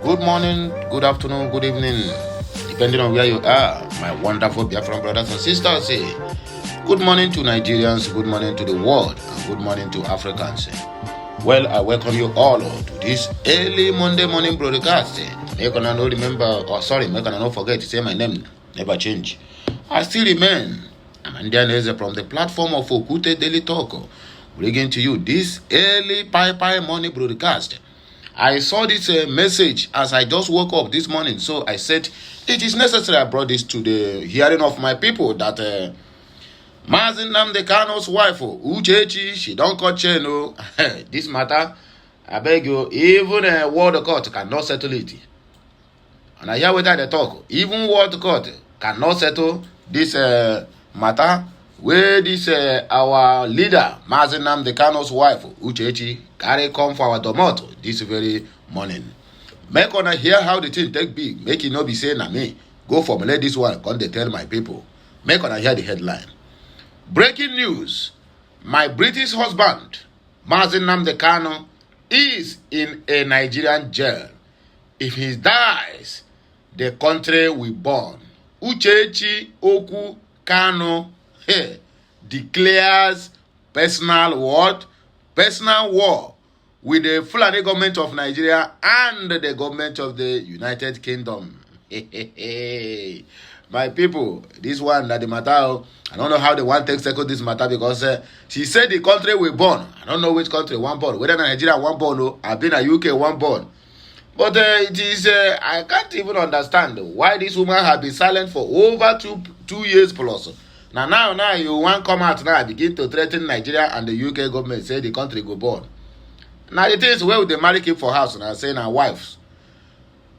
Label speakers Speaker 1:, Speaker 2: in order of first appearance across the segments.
Speaker 1: Good morning, good afternoon, good evening, depending on where you are, my wonderful biafran brothers and sisters. Good morning to Nigerians, good morning to the world, and good morning to Africans. Well, I welcome you all to this early Monday morning broadcast. Make una no remember, make una no forget to say my name, never change. I still remain Amandian from the platform of Okute Daily Talk, bringing to you this early Pi morning broadcast. I saw this message as I just woke up this morning, so I said it is necessary I brought this to the hearing of my people that Mazin Nnamdi Kanu's wife, Uchechi, she don't cut chain. This matter, I beg you, even a world court cannot settle it. And I hear whether they talk, even world court cannot settle this matter where this our leader, Mazin Nnamdi Kanu's wife, Uchechi, carry come for our tomato this very morning. Make una hear how the thing take big. Make it not be saying na me. Go formulate this one, come they tell my people. Make una hear the headline. Breaking news. My British husband, Mazin Nnamdi Kanu, is in a Nigerian jail. If he dies, the country will burn. Uchechi Oku Kanu declares personal what? Personal war with the Fulani government of Nigeria and the government of the United Kingdom. My people, this one that the matter, I don't know how they want to tackle this matter because she said the country will burn. I don't know which country one born, whether Nigeria one born or I've been a UK one born. But it is, I can't even understand why this woman has been silent for over two years plus. Now you want come out now begin to threaten Nigeria and the UK government, say the country go burn. Now the things where they marry keep for house now saying our wives,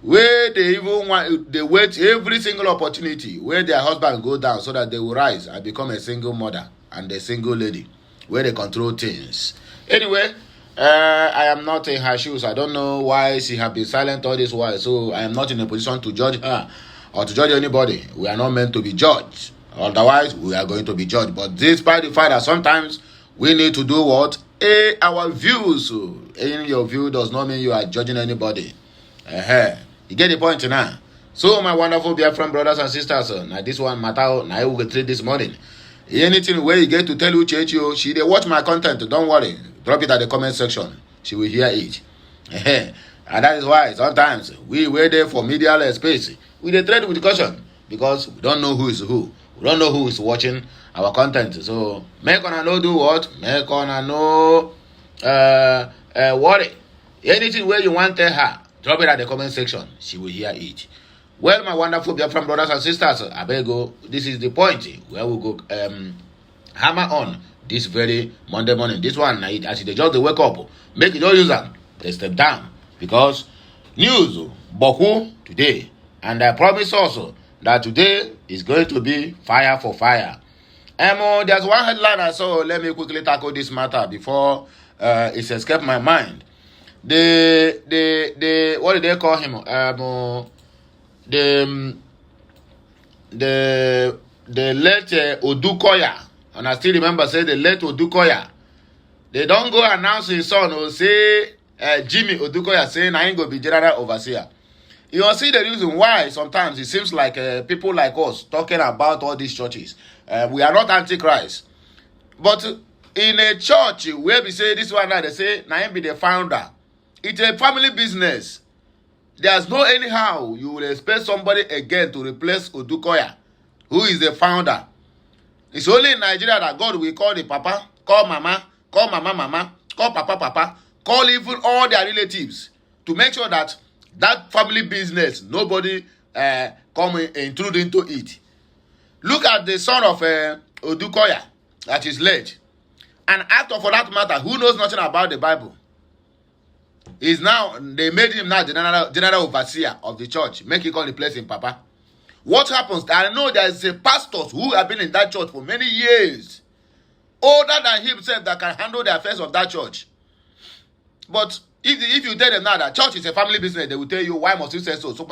Speaker 1: where they even want they wait every single opportunity where their husband go down so that they will rise and become a single mother and a single lady where they control things. Anyway, I am not in her shoes. I don't know why she have been silent all this while, so I am not in a position to judge her or to judge anybody. We are not meant to be judged. Otherwise, we are going to be judged. But despite the fact that sometimes we need to do what? Our views. In your view does not mean you are judging anybody. You get the point now. So, my wonderful biafran brothers and sisters, now this one matter, now I will treat this morning. Anything where you get to tell Uchechi, she they watch my content, don't worry. Drop it at the comment section. She will hear it. And that is why sometimes we wait there for media space. We dey trade with caution because we don't know who is who. We don't know who is watching our content. So make una know do what? Make una know worry. Anything where you want to tell her, drop it at the comment section. She will hear it. Well, my wonderful biafran brothers and sisters, I beg you, this is the point where we go hammer on this very Monday morning. This one, as they just wake up, make it no use them. They step down because news boku today, and I promise also that today is going to be fire for fire. There's one headline I saw. Let me quickly tackle this matter before it's escaped my mind. The what did they call him? The late Odukoya, and I still remember say the late Odukoya. They don't go announce his son or say Jimmy Odukoya saying I ain't gonna be general overseer. You will see the reason why sometimes it seems like people like us talking about all these churches. We are not antichrist. But in a church where we say this one now, they say, Naim be the founder. It's a family business. There's no anyhow you will expect somebody again to replace Odukoya, who is the founder. It's only in Nigeria that God will call the papa, call mama, call mama, call papa, call even all their relatives to make sure that that family business, nobody come intrude into it. Look at the son of Odukoya that is late. An actor for that matter who knows nothing about the Bible. Is now, they made him now the general overseer of the church. Make him call the place in Papa. What happens? I know there is a pastors who have been in that church for many years. Older than himself that can handle the affairs of that church. But if you tell them now that church is a family business, they will tell you, why must you say so? So,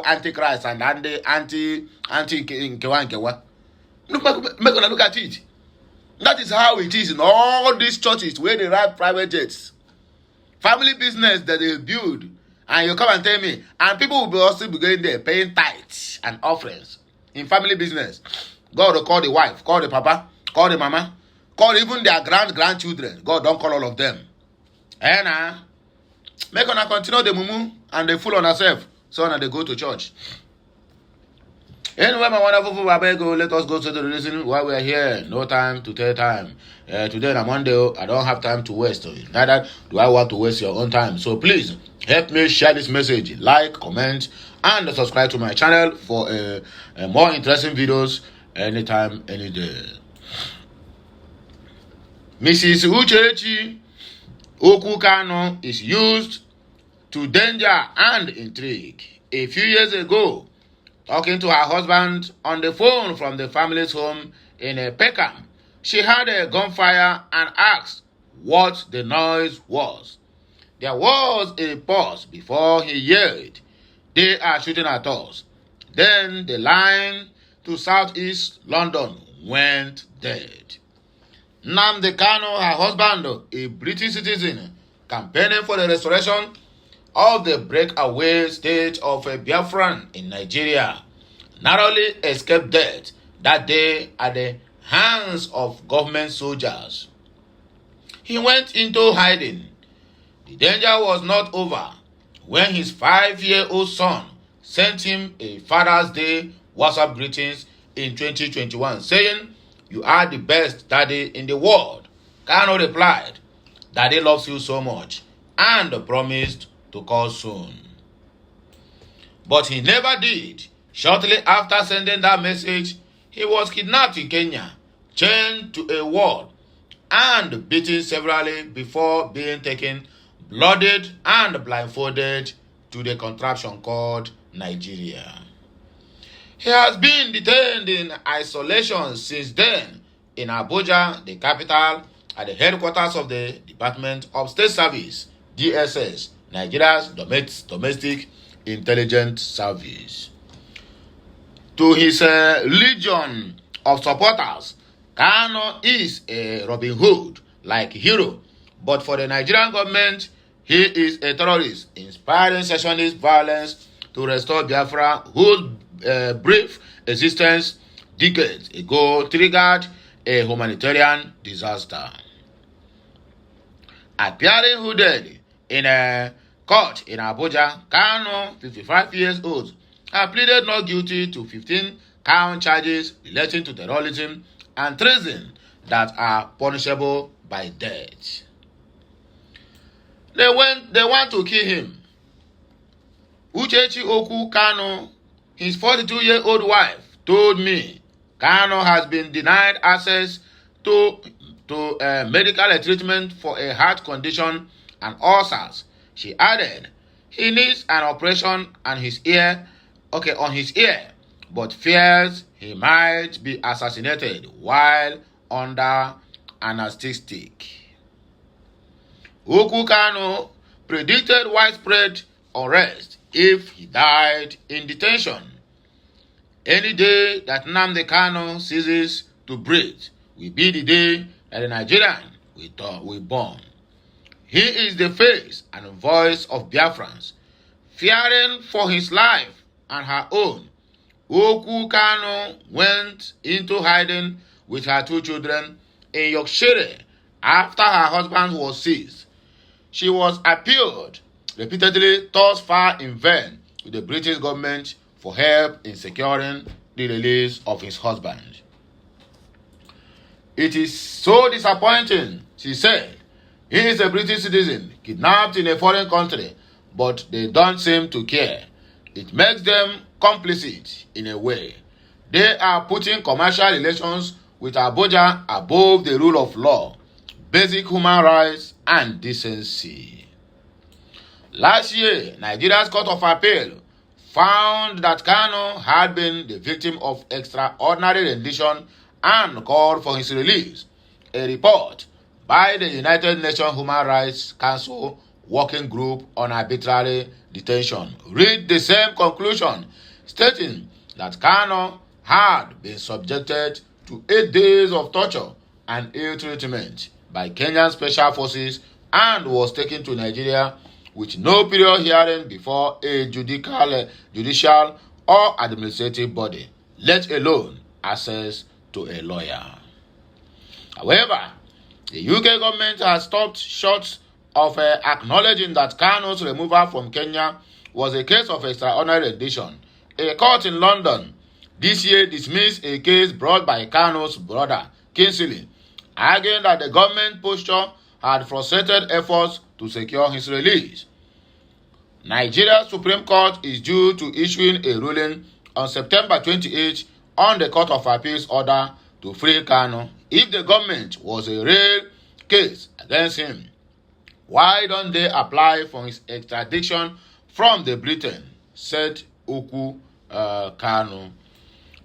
Speaker 1: anti-Christ and anti-Nkewa. Look at it. That is how it is in all these churches where they ride private jets. Family business that they build. And you come and tell me, and people will be also be going there paying tithes and offerings in family business. God will call the wife, call the papa, call the mama, call even their grandchildren. God don't call all of them. And make una continue the mumu and they fool on herself. So now they go to church. Anyway, my wonderful people, let us go to the reason why we are here. No time to tell time. Today on Monday, I don't have time to waste. Neither do I want to waste your own time. So please help me share this message. Like, comment, and subscribe to my channel for more interesting videos anytime, any day. Mrs. Uchechi Okukano is used to danger and intrigue. A few years ago, talking to her husband on the phone from the family's home in Peckham, she heard a gunfire and asked what the noise was. There was a pause before he yelled, "They are shooting at us." Then the line to southeast London went dead. Nnamdi Kanu, her husband, a British citizen, campaigning for the restoration of the breakaway state of Biafran in Nigeria, narrowly escaped death that day at the hands of government soldiers. He went into hiding. The danger was not over when his 5-year-old son sent him a Father's Day WhatsApp greetings in 2021 saying, "You are the best daddy in the world." Kanu replied, "Daddy loves you so much," and promised to call soon. But he never did. Shortly after sending that message, he was kidnapped in Kenya, chained to a wall, and beaten severally before being taken bloodied and blindfolded to the contraption called Nigeria. He has been detained in isolation since then in Abuja, the capital, at the headquarters of the Department of State Service, DSS, Nigeria's Domestic Intelligence Service. To his legion of supporters, Kanu is a Robin Hood-like hero, but for the Nigerian government, he is a terrorist, inspiring secessionist violence to restore Biafra, whose brief existence decades ago triggered a humanitarian disaster. Appearing hooded in a court in Abuja, Kanu, 55 years old, has pleaded not guilty to 15 count charges relating to terrorism and treason that are punishable by death. They want to kill him. Uchechi Oku Kanu, his 42-year-old wife, told me Kanu has been denied access to medical treatment for a heart condition and ulcers. She added, he needs an operation on his ear, but fears he might be assassinated while under anesthetic. Oku Kanu predicted widespread unrest if he died in detention. Any day that Nnamdi Kanu ceases to breathe will be the day that the Nigerian will born. He is the face and voice of Biafrans. Fearing for his life and her own, Oku Kanu went into hiding with her 2 children in Yorkshire after her husband was seized. She was appealed repeatedly, thus far in vain, to the British government for help in securing the release of his husband. It is so disappointing, she said. He is a British citizen, kidnapped in a foreign country, but they don't seem to care. It makes them complicit in a way. They are putting commercial relations with Abuja above the rule of law, basic human rights, and decency. Last year, Nigeria's Court of Appeal found that Kanu had been the victim of extraordinary rendition and called for his release. A report by the United Nations Human Rights Council Working Group on Arbitrary Detention reached the same conclusion, stating that Kanu had been subjected to 8 days of torture and ill treatment by Kenyan special forces and was taken to Nigeria with no period hearing before a judicial or administrative body, let alone access to a lawyer. However, the UK government has stopped short of acknowledging that Kanu's removal from Kenya was a case of extraordinary rendition. A court in London this year dismissed a case brought by Kanu's brother, Kingsley, arguing that the government posture had frustrated efforts to secure his release. Nigeria's Supreme Court is due to issuing a ruling on September 28 on the Court of Appeal's order to free Kanu. If the government was a real case against him, why don't they apply for his extradition from the Britain, said Uku Kanu.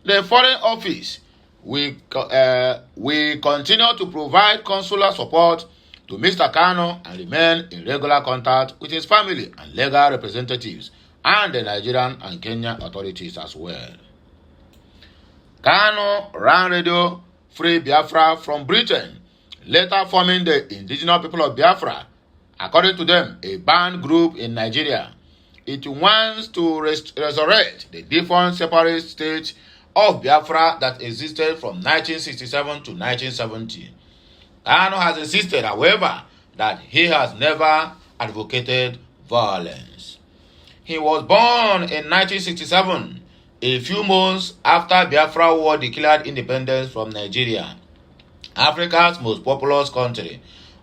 Speaker 1: The Foreign Office will continue to provide consular support to Mr. Kanu and remain in regular contact with his family and legal representatives and the Nigerian and Kenyan authorities as well. Kanu ran Radio Free Biafra from Britain, later forming the indigenous people of Biafra, according to them, a banned group in Nigeria. It wants to resurrect the different separate states of Biafra that existed from 1967 to 1970. Kanu has insisted, however, that he has never advocated violence. He was born in 1967, a few months after Biafra War declared independence from Nigeria, Africa's most populous country,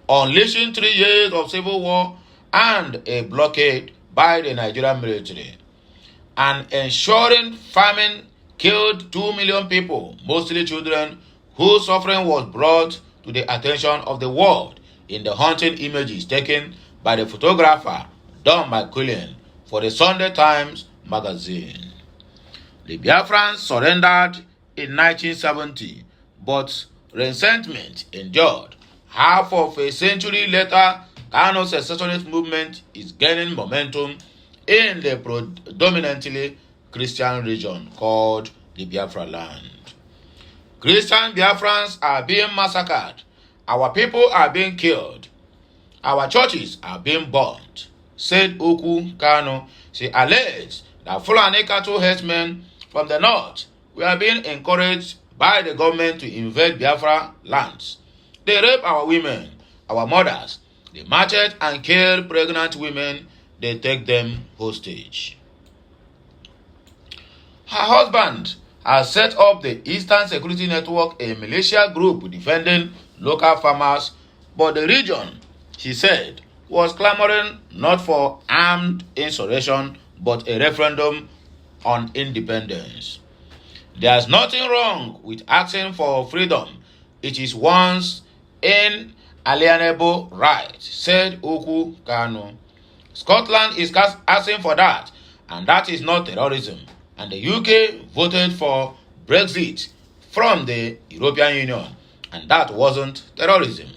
Speaker 1: unleashing 3 years of civil war and a blockade by the Nigerian military, and ensuring famine killed 2 million people, mostly children, whose suffering was brought to the attention of the world in the haunting images taken by the photographer Don McQuillan for the Sunday Times magazine. The Biafrans surrendered in 1970, but resentment endured. Half of a century later, Kanu's secessionist movement is gaining momentum in the predominantly Christian region called the Biafra land. Christian Biafrans are being massacred. Our people are being killed. Our churches are being burnt, said Uku Kanu. She alleged that Fulani cattle herdsmen from the north were being encouraged by the government to invade Biafra lands. They rape our women, our mothers. They marched and killed pregnant women. They take them hostage. Her husband has set up the Eastern Security Network, a militia group defending local farmers, but the region, she said, was clamoring not for armed insurrection, but a referendum on independence. There's nothing wrong with asking for freedom. It is one's inalienable right, said Uku Kanu. Scotland is asking for that, and that is not terrorism. And the UK voted for Brexit from the European Union, and that wasn't terrorism.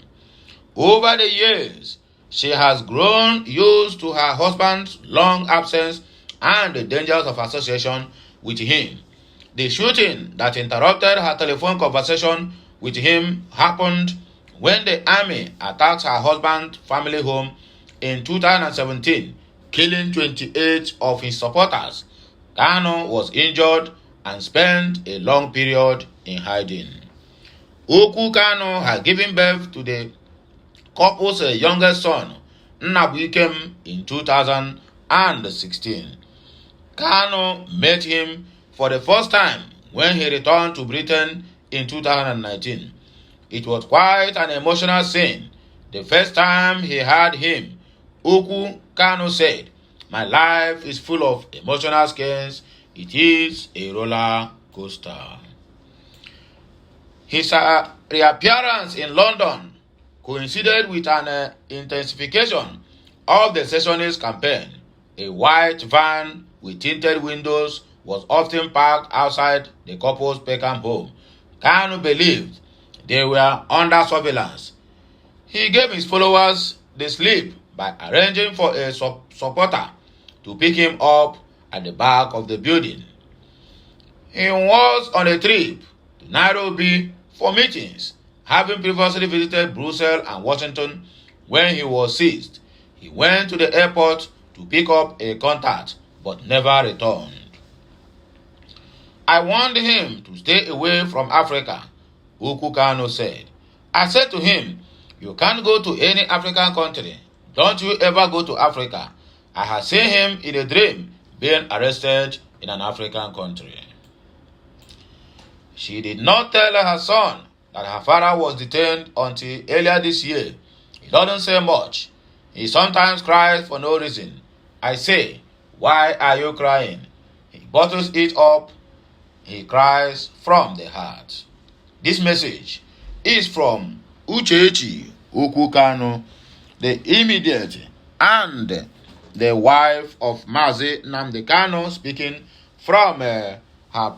Speaker 1: Over the years, she has grown used to her husband's long absence and the dangers of association with him. The shooting that interrupted her telephone conversation with him happened when the army attacked her husband's family home in 2017, killing 28 of his supporters. Kanu was injured and spent a long period in hiding. Uku Kanu had given birth to the couple's youngest son, Nnabuikem, in 2016. Kanu met him for the first time when he returned to Britain in 2019. It was quite an emotional scene. The first time he had him, Uku Kanu said, "My life is full of emotional scenes. It is a roller coaster." His reappearance in London coincided with an intensification of the secessionist campaign. A white van with tinted windows was often parked outside the couple's Peckham home. Kanu believed they were under surveillance. He gave his followers the slip by arranging for a supporter to pick him up at the back of the building. He was on a trip to Nairobi for meetings, having previously visited Brussels and Washington when he was seized. He went to the airport to pick up a contact but never returned. I warned him to stay away from Africa, Uku Kanu said. I said to him, you can't go to any African country. Don't you ever go to Africa. I had seen him in a dream being arrested in an African country. She did not tell her son that her father was detained until earlier this year. He doesn't say much. He sometimes cries for no reason. I say, why are you crying? He bottles it up. He cries from the heart. This message is from Uchechi Ukukano, the immediate and the wife of Mazi Nnamdi Kanu, speaking from her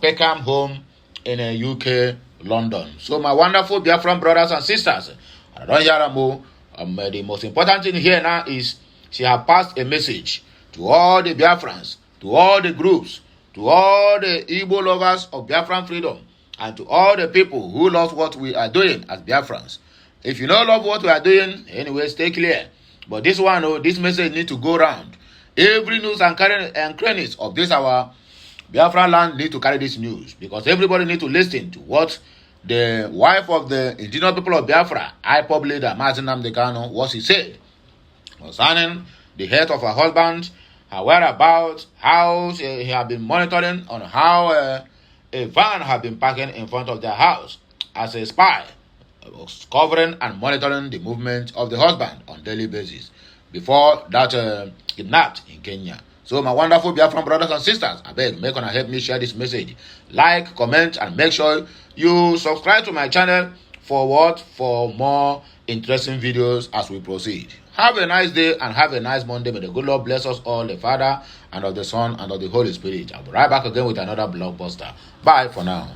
Speaker 1: Peckham home in UK, London. So my wonderful Biafran brothers and sisters, the most important thing here now is she has passed a message to all the Biafrans, to all the groups, to all the Igbo lovers of Biafran freedom, and to all the people who love what we are doing as Biafrans. If you don't love what we are doing, anyway, stay clear. But this one, this message need to go round. Every news and crannies of this our Biafran land need to carry this news, because everybody need to listen to what the wife of the indigenous people of Biafra, IPOB leader Mazi Nnamdi Kanu, what he said concerning the health of her husband, her whereabouts, how he had been monitoring on how a van had been parking in front of their house as a spy, covering and monitoring the movement of the husband on daily basis before that kidnapped in Kenya. So my wonderful Biafran brothers and sisters, I beg, make una help me share this message. Like, comment, and make sure you subscribe to my channel for what? For more interesting videos as we proceed. Have a nice day and have a nice Monday. May the good Lord bless us all, the Father, and of the Son, and of the Holy Spirit. I'll be right back again with another blockbuster. Bye for now.